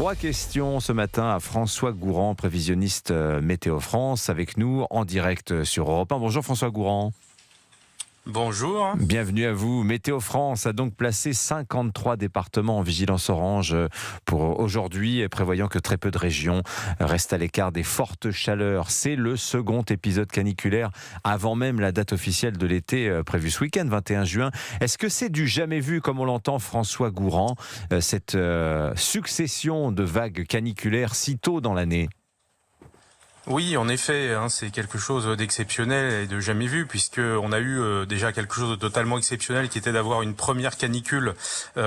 3 questions ce matin à François Gourand, prévisionniste Météo France, avec nous en direct sur Europe 1. Bonjour François Gourand. Bonjour. Bienvenue à vous. Météo France a donc placé 53 départements en vigilance orange pour aujourd'hui, prévoyant que très peu de régions restent à l'écart des fortes chaleurs. C'est le second épisode caniculaire avant même la date officielle de l'été prévue ce week-end, 21 juin. Est-ce que c'est du jamais vu, comme on l'entend François Gourand, cette succession de vagues caniculaires si tôt dans l'année ? Oui, en effet, c'est quelque chose d'exceptionnel et de jamais vu, puisque on a eu déjà quelque chose de totalement exceptionnel, qui était d'avoir une première canicule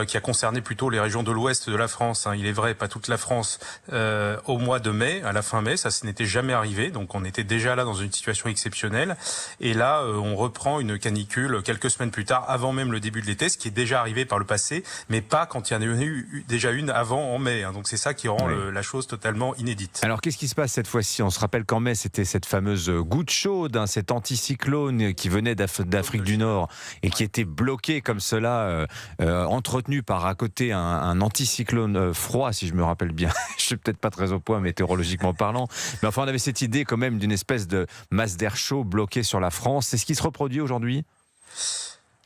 qui a concerné plutôt les régions de l'ouest de la France. Il est vrai, pas toute la France, au mois de mai, à la fin mai, ça n'était jamais arrivé, donc on était déjà là dans une situation exceptionnelle. Et là, on reprend une canicule quelques semaines plus tard, avant même le début de l'été, ce qui est déjà arrivé par le passé, mais pas quand il y en a eu déjà une avant en mai. Donc c'est ça qui rend la chose totalement inédite. Alors qu'est-ce qui se passe cette fois-ci ? On se rappelle qu'en mai, c'était cette fameuse goutte chaude, cet anticyclone qui venait d'Afrique du Nord et qui était bloqué comme cela, entretenu par à côté un anticyclone froid, si je me rappelle bien. Je suis peut-être pas très au point météorologiquement parlant, mais enfin on avait cette idée quand même d'une espèce de masse d'air chaud bloquée sur la France. C'est ce qui se reproduit aujourd'hui ?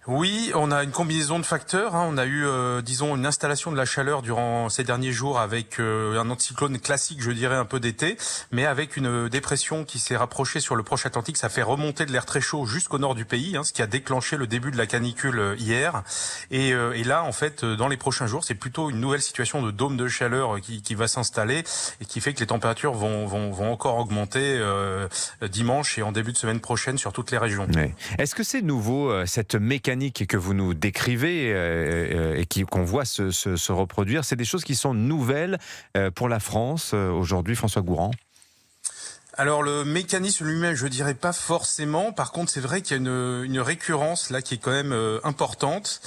Oui, on a une combinaison de facteurs. On a eu, disons, une installation de la chaleur durant ces derniers jours avec un anticyclone classique, je dirais, un peu d'été, mais avec une dépression qui s'est rapprochée sur le Proche Atlantique. Ça fait remonter de l'air très chaud jusqu'au nord du pays, ce qui a déclenché le début de la canicule hier. Et là, en fait, dans les prochains jours, c'est plutôt une nouvelle situation de dôme de chaleur qui va s'installer et qui fait que les températures vont encore augmenter dimanche et en début de semaine prochaine sur toutes les régions. Oui. Est-ce que c'est nouveau, cette mécanique que vous nous décrivez et qu'on voit se reproduire, c'est des choses qui sont nouvelles pour la France aujourd'hui, François Gourand ? Alors le mécanisme lui-même, je dirais pas forcément. Par contre, c'est vrai qu'il y a une récurrence là qui est quand même importante,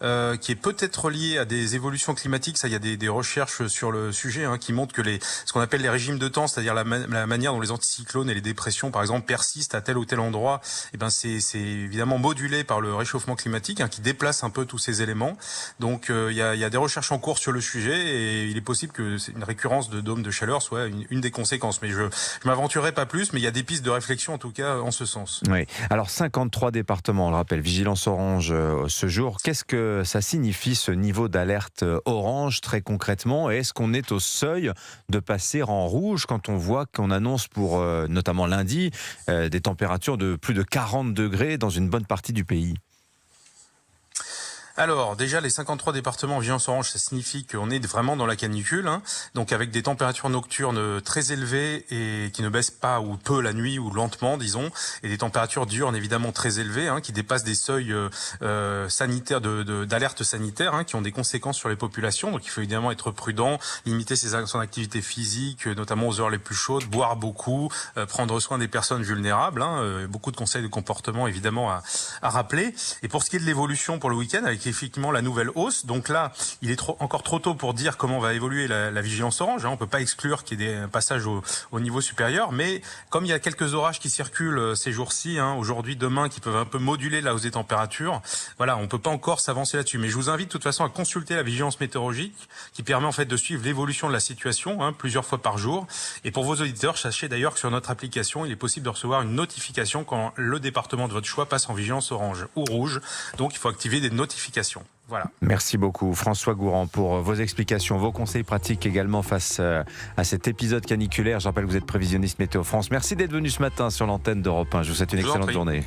qui est peut-être liée à des évolutions climatiques. Ça, il y a des recherches sur le sujet qui montrent que ce qu'on appelle les régimes de temps, c'est-à-dire la manière dont les anticyclones et les dépressions, par exemple, persistent à tel ou tel endroit, c'est évidemment modulé par le réchauffement climatique qui déplace un peu tous ces éléments. Donc il y a des recherches en cours sur le sujet et il est possible que une récurrence de dômes de chaleur soit une des conséquences. Mais je m'aventure pas plus, mais il y a des pistes de réflexion en tout cas en ce sens. Oui. Alors 53 départements, on le rappelle, vigilance orange ce jour. Qu'est-ce que ça signifie ce niveau d'alerte orange très concrètement ? Et est-ce qu'on est au seuil de passer en rouge quand on voit qu'on annonce pour notamment lundi des températures de plus de 40 degrés dans une bonne partie du pays ? Alors, déjà, les 53 départements en vigilance orange, ça signifie qu'on est vraiment dans la canicule, donc avec des températures nocturnes très élevées et qui ne baissent pas ou peu la nuit ou lentement, disons, et des températures diurnes évidemment très élevées, qui dépassent des seuils sanitaires d'alerte sanitaire, qui ont des conséquences sur les populations. Donc, il faut évidemment être prudent, limiter son activité physique, notamment aux heures les plus chaudes, boire beaucoup, prendre soin des personnes vulnérables. Beaucoup de conseils de comportement évidemment à rappeler. Et pour ce qui est de l'évolution pour le week-end, avec effectivement la nouvelle hausse. Donc là, il est encore trop tôt pour dire comment va évoluer la vigilance orange. On peut pas exclure qu'il y ait des passages au niveau supérieur, mais comme il y a quelques orages qui circulent ces jours-ci, aujourd'hui, demain, qui peuvent un peu moduler la hausse des températures, voilà, on peut pas encore s'avancer là-dessus. Mais je vous invite de toute façon à consulter la vigilance météorologique qui permet en fait de suivre l'évolution de la situation plusieurs fois par jour. Et pour vos auditeurs, sachez d'ailleurs que sur notre application, il est possible de recevoir une notification quand le département de votre choix passe en vigilance orange ou rouge. Donc il faut activer des notifications. Voilà. Merci beaucoup François Gourand pour vos explications, vos conseils pratiques également face à cet épisode caniculaire. Je rappelle que vous êtes prévisionniste Météo France. Merci d'être venu ce matin sur l'antenne d'Europe 1. Je vous souhaite une excellente journée.